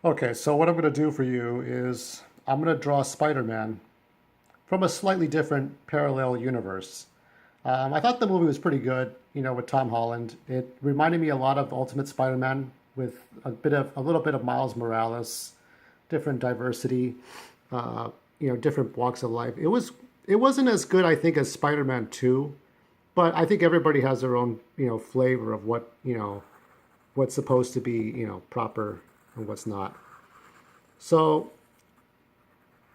Okay, so what I'm going to do for you is I'm going to draw Spider-Man from a slightly different parallel universe. I thought the movie was pretty good, with Tom Holland. It reminded me a lot of Ultimate Spider-Man with a little bit of Miles Morales, different diversity, different walks of life. It wasn't as good, I think, as Spider-Man 2, but I think everybody has their own, flavor of what's supposed to be, proper and what's not. So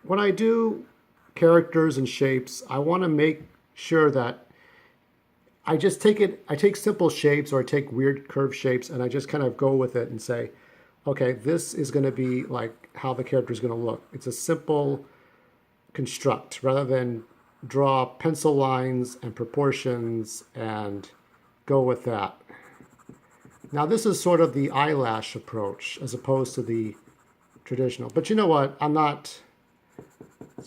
when I do characters and shapes, I want to make sure that I take simple shapes or I take weird curved shapes and I just kind of go with it and say, okay, this is going to be like how the character is going to look. It's a simple construct rather than draw pencil lines and proportions and go with that. Now, this is sort of the eyelash approach as opposed to the traditional. But you know what? That's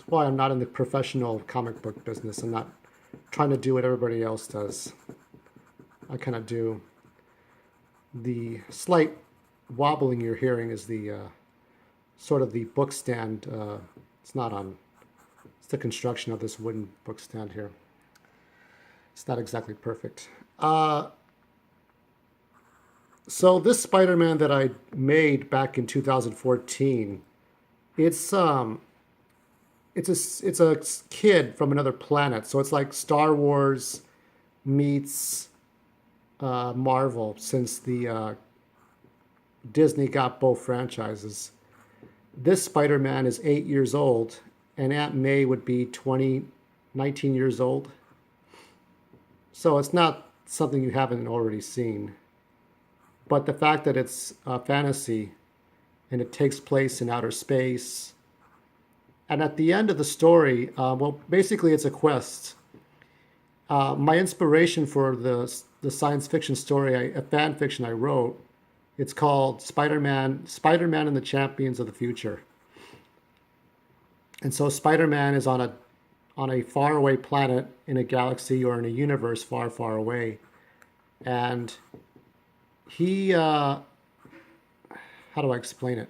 why I'm not in the professional comic book business. I'm not trying to do what everybody else does. I kind of do. The slight wobbling you're hearing is the sort of the book stand. It's not on, it's the construction of this wooden book stand here. It's not exactly perfect. So this Spider-Man that I made back in 2014, it's it's a kid from another planet. So it's like Star Wars meets Marvel since the Disney got both franchises. This Spider-Man is 8 years old, and Aunt May would be 19 years old. So it's not something you haven't already seen. But the fact that it's fantasy and it takes place in outer space. And at the end of the story, well, basically it's a quest. My inspiration for the science fiction story, a fan fiction I wrote, it's called Spider-Man and the Champions of the Future. And so Spider-Man is on a faraway planet in a galaxy or in a universe far, far away. And he, how do I explain it?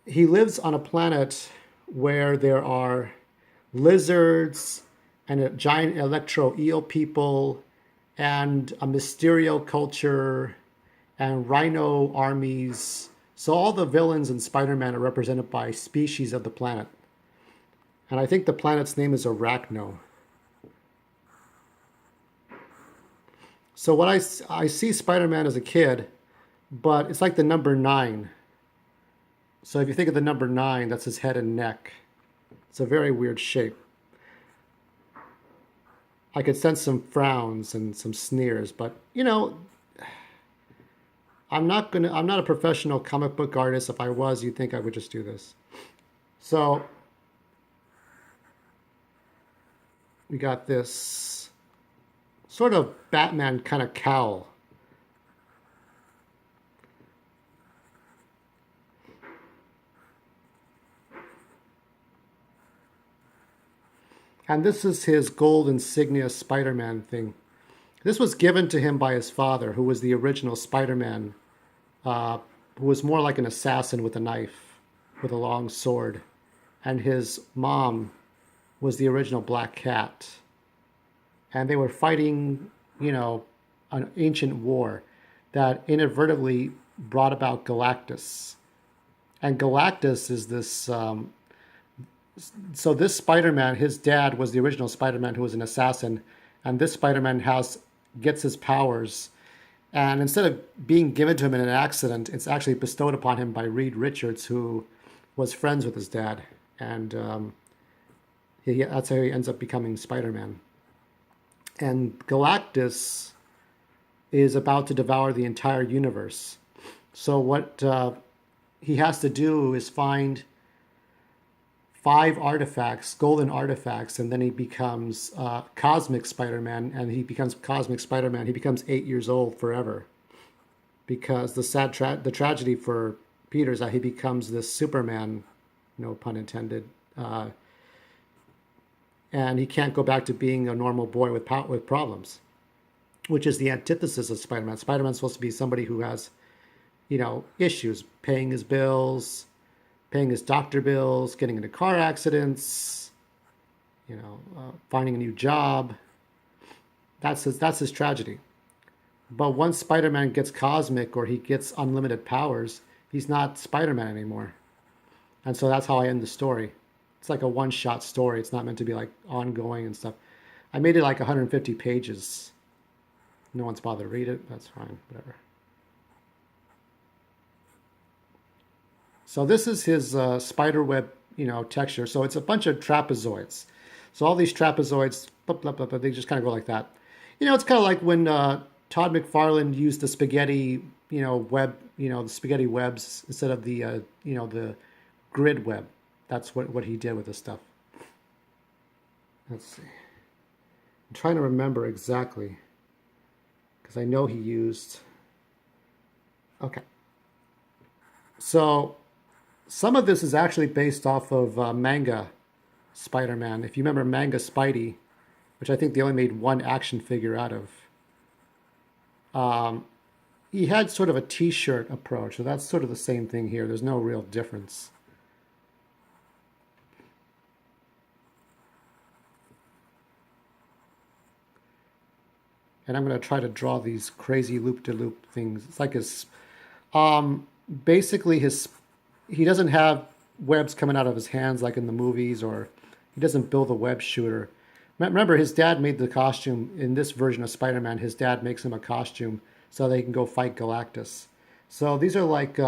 He lives on a planet where there are lizards and a giant electro eel people and a Mysterio culture and rhino armies. So all the villains in Spider-Man are represented by species of the planet. And I think the planet's name is Arachno. So I see Spider-Man as a kid, but it's like the number nine. So if you think of the number nine, that's his head and neck. It's a very weird shape. I could sense some frowns and some sneers, but I'm not a professional comic book artist. If I was, you'd think I would just do this. So we got this sort of Batman kind of cowl. And this is his gold insignia Spider-Man thing. This was given to him by his father, who was the original Spider-Man, who was more like an assassin with a knife, with a long sword. And his mom was the original Black Cat. And they were fighting, an ancient war that inadvertently brought about Galactus. And Galactus is this. So this Spider-Man, his dad was the original Spider-Man who was an assassin, and this Spider-Man gets his powers. And instead of being given to him in an accident, it's actually bestowed upon him by Reed Richards, who was friends with his dad. And that's how he ends up becoming Spider-Man. And Galactus is about to devour the entire universe. So what he has to do is find 5 artifacts, golden artifacts, and then he becomes Cosmic Spider-Man. And he becomes Cosmic Spider-Man. He becomes 8 years old forever, because the tragedy for Peter is that he becomes this Superman, no pun intended, and he can't go back to being a normal boy with problems, which is the antithesis of Spider-Man. Spider-Man's supposed to be somebody who has, issues, paying his bills, paying his doctor bills, getting into car accidents, finding a new job. That's his tragedy. But once Spider-Man gets cosmic or he gets unlimited powers, he's not Spider-Man anymore. And so that's how I end the story. It's like a one-shot story. It's not meant to be like ongoing and stuff. I made it like 150 pages. No one's bothered to read it. That's fine. Whatever. So this is his spider web, texture. So it's a bunch of trapezoids. So all these trapezoids, blah, blah, blah, blah, they just kind of go like that. It's kind of like when Todd McFarlane used the spaghetti, web, the spaghetti webs instead of the grid web. That's what he did with this stuff. Let's see. I'm trying to remember exactly because I know he used. Okay. So some of this is actually based off of manga Spider-Man. If you remember manga Spidey, which I think they only made one action figure out of, he had sort of a t-shirt approach. So that's sort of the same thing here. There's no real difference. And I'm going to try to draw these crazy loop-de-loop things. It's like basically he doesn't have webs coming out of his hands like in the movies, or he doesn't build a web shooter. Remember, his dad made the costume. In this version of Spider-Man, his dad makes him a costume so they can go fight Galactus. So these are like,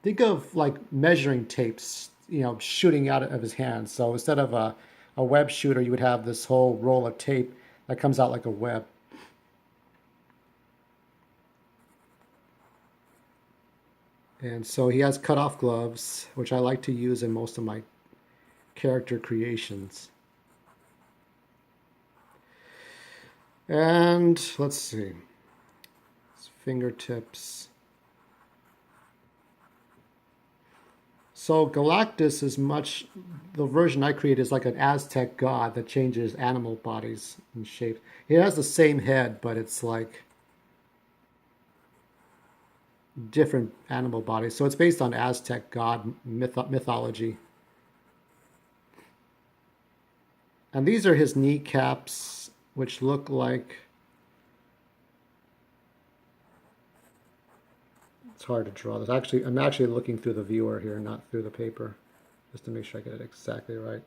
think of like measuring tapes, shooting out of his hands. So instead of a web shooter, you would have this whole roll of tape that comes out like a web. And so he has cut-off gloves, which I like to use in most of my character creations. And let's see. His fingertips. So Galactus is the version I created is like an Aztec god that changes animal bodies and shapes. It has the same head, but it's like different animal bodies. So it's based on Aztec god mythology. And these are his kneecaps, which look like, it's hard to draw this. I'm actually looking through the viewer here, not through the paper, just to make sure I get it exactly right.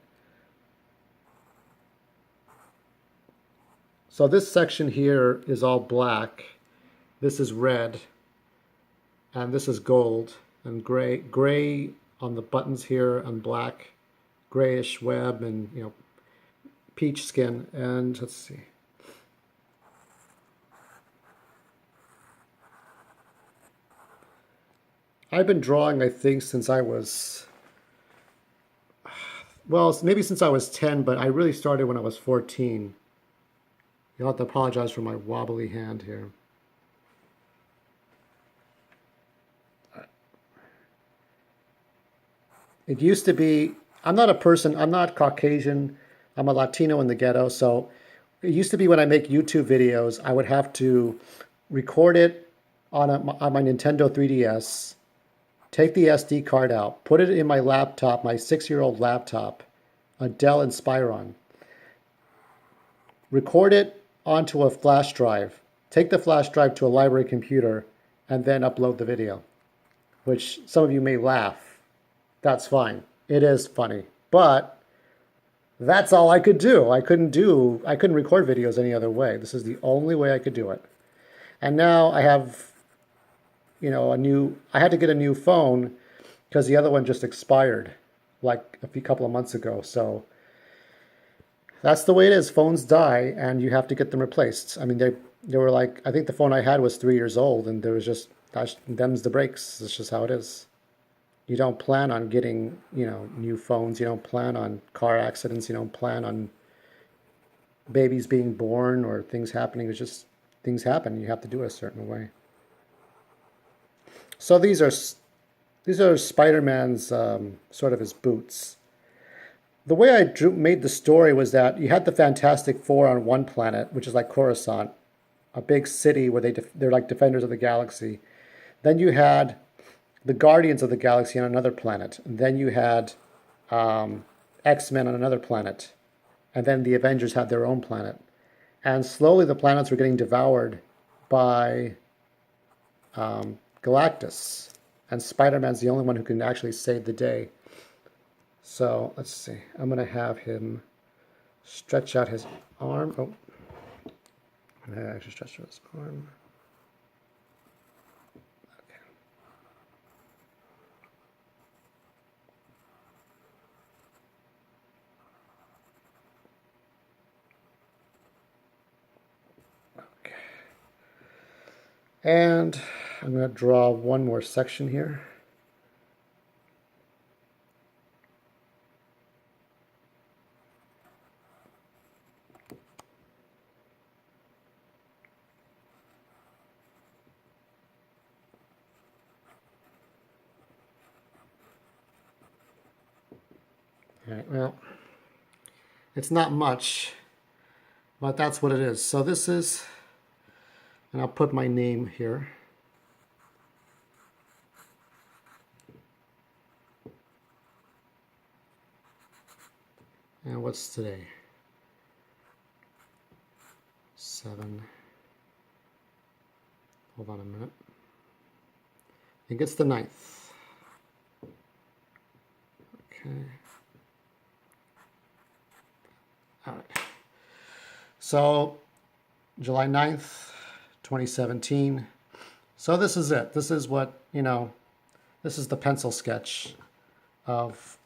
So this section here is all black. This is red. And this is gold and gray on the buttons here, and black, grayish web, and peach skin. And let's see. I've been drawing, I think, since I was, well, maybe since I was 10, but I really started when I was 14. You'll have to apologize for my wobbly hand here. It used to be, I'm not Caucasian, I'm a Latino in the ghetto, so it used to be when I make YouTube videos, I would have to record it on my Nintendo 3DS, take the SD card out, put it in my laptop, my 6-year-old laptop, a Dell Inspiron, record it onto a flash drive, take the flash drive to a library computer, and then upload the video, which some of you may laugh. That's fine. It is funny. But that's all I could do. I couldn't record videos any other way. This is the only way I could do it. And now I have, I had to get a new phone because the other one just expired like a couple of months ago. So that's the way it is. Phones die and you have to get them replaced. I mean, they were like, I think the phone I had was 3 years old, and there was just, them's the breaks. It's just how it is. You don't plan on getting, new phones. You don't plan on car accidents. You don't plan on babies being born or things happening. It's just things happen. You have to do it a certain way. So these are Spider-Man's sort of his boots. The way I made the story was that you had the Fantastic Four on one planet, which is like Coruscant, a big city where they're like defenders of the galaxy. Then you had the Guardians of the Galaxy on another planet. And then you had X-Men on another planet. And then the Avengers had their own planet. And slowly the planets were getting devoured by Galactus. And Spider-Man's the only one who can actually save the day. So let's see. I'm going to have him stretch out his arm. Oh, I'm going to actually stretch out his arm. Okay. And I'm going to draw one more section here. All right, well, it's not much, but that's what it is. So this is, and I'll put my name here. And what's today? 7. Hold on a minute. I think it's the 9th. Okay. All right. So July 9th, 2017. So this is it. This is what, this is the pencil sketch of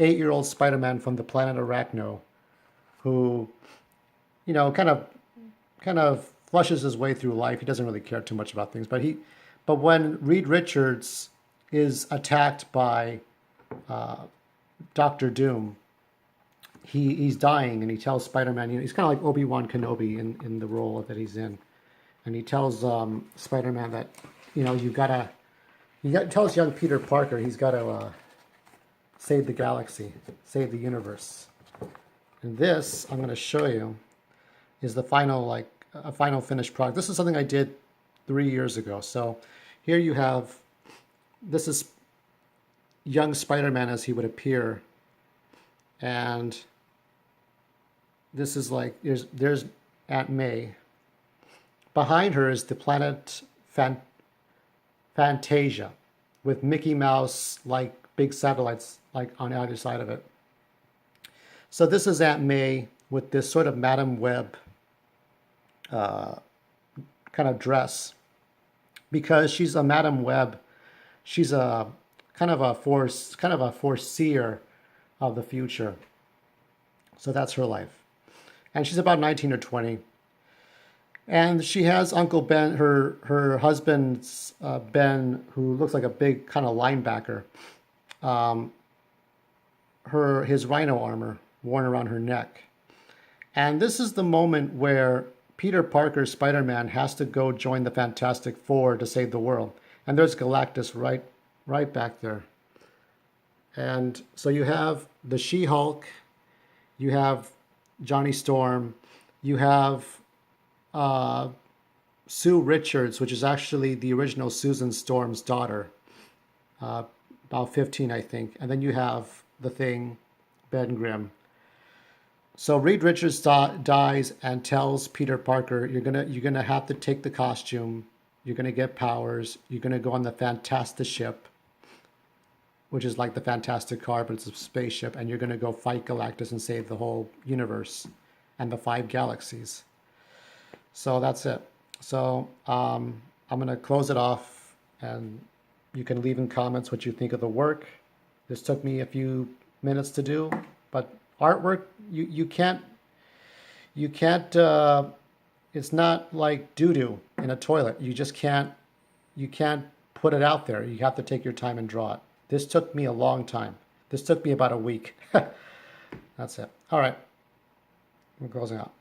8-year-old Spider-Man from the planet Arachno, who, kind of flushes his way through life. He doesn't really care too much about things, but when Reed Richards is attacked by Doctor Doom, he's dying, and he tells Spider-Man, he's kind of like Obi-Wan Kenobi in the role that he's in, and he tells Spider-Man that, tells young Peter Parker he's got to save the galaxy, save the universe. And this, I'm going to show you, is the final, a final finished product. This is something I did 3 years ago. So here you have, this is young Spider-Man as he would appear. And this is there's Aunt May. Behind her is the planet Fantasia with Mickey Mouse, big satellites, on either side of it. So this is Aunt May with this sort of Madame Web kind of dress, because she's a Madame Web. She's a kind of a foreseer of the future. So that's her life, and she's about 19 or 20. And she has Uncle Ben, her husband's Ben, who looks like a big kind of linebacker. His rhino armor worn around her neck. And this is the moment where Peter Parker, Spider-Man, has to go join the Fantastic Four to save the world. And there's Galactus right back there. And so you have the She-Hulk, you have Johnny Storm, you have Sue Richards, which is actually the original Susan Storm's daughter, about 15, I think. And then you have the Thing, Ben Grimm. So Reed Richards dies and tells Peter Parker, you're gonna have to take the costume, you're gonna get powers, you're gonna go on the Fantastic Ship, which is like the Fantastic Car, but it's a spaceship, and you're gonna go fight Galactus and save the whole universe and the 5 galaxies. So that's it. So I'm gonna close it off, and you can leave in comments what you think of the work. This took me a few minutes to do, but artwork, you can't it's not like doo-doo in a toilet. You can't put it out there. You have to take your time and draw it. This took me a long time. This took me about a week. That's it. All right, I'm closing out.